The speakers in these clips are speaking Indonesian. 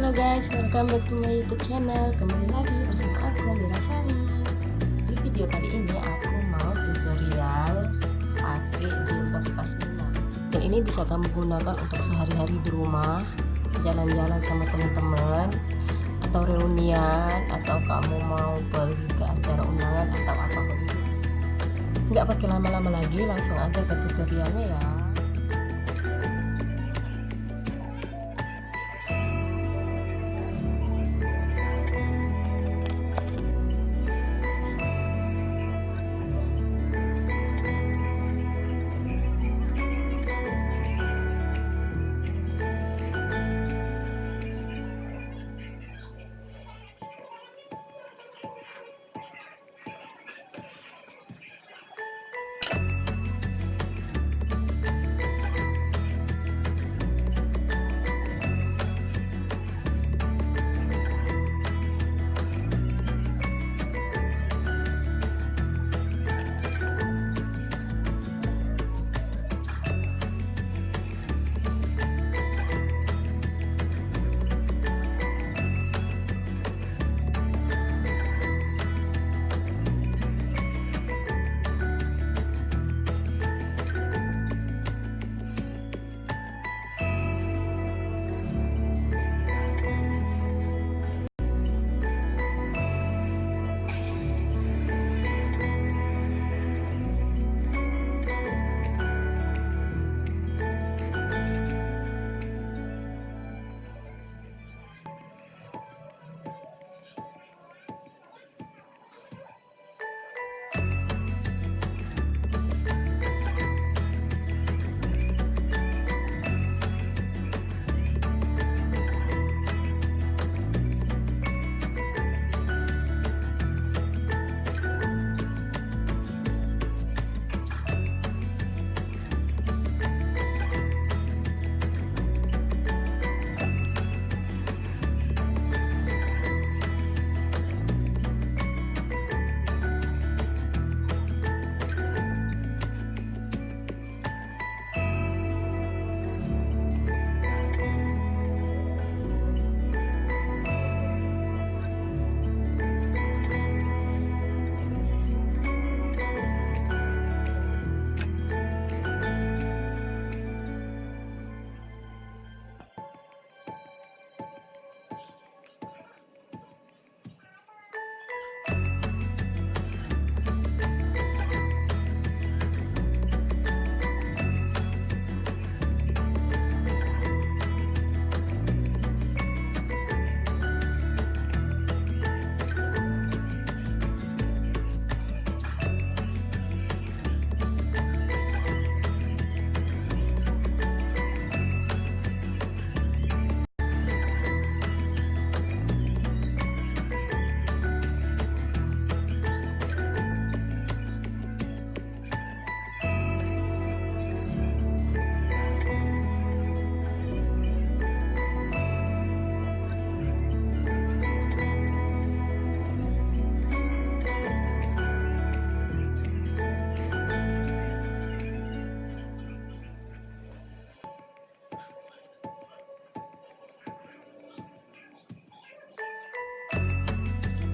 Halo guys, welcome back to my YouTube channel. Kembali lagi bersama aku Sari. Di video kali ini aku mau tutorial pakai jilbab pashmina. Dan ini bisa kamu gunakan untuk sehari-hari di rumah, jalan-jalan sama teman-teman, atau reunian, atau kamu mau pergi ke acara undangan atau apapun itu. Nggak pakai lama-lama lagi, langsung aja ke tutorialnya ya.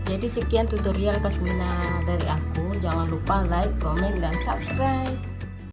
Jadi sekian tutorial pashmina dari aku. Jangan lupa like, komen, dan subscribe.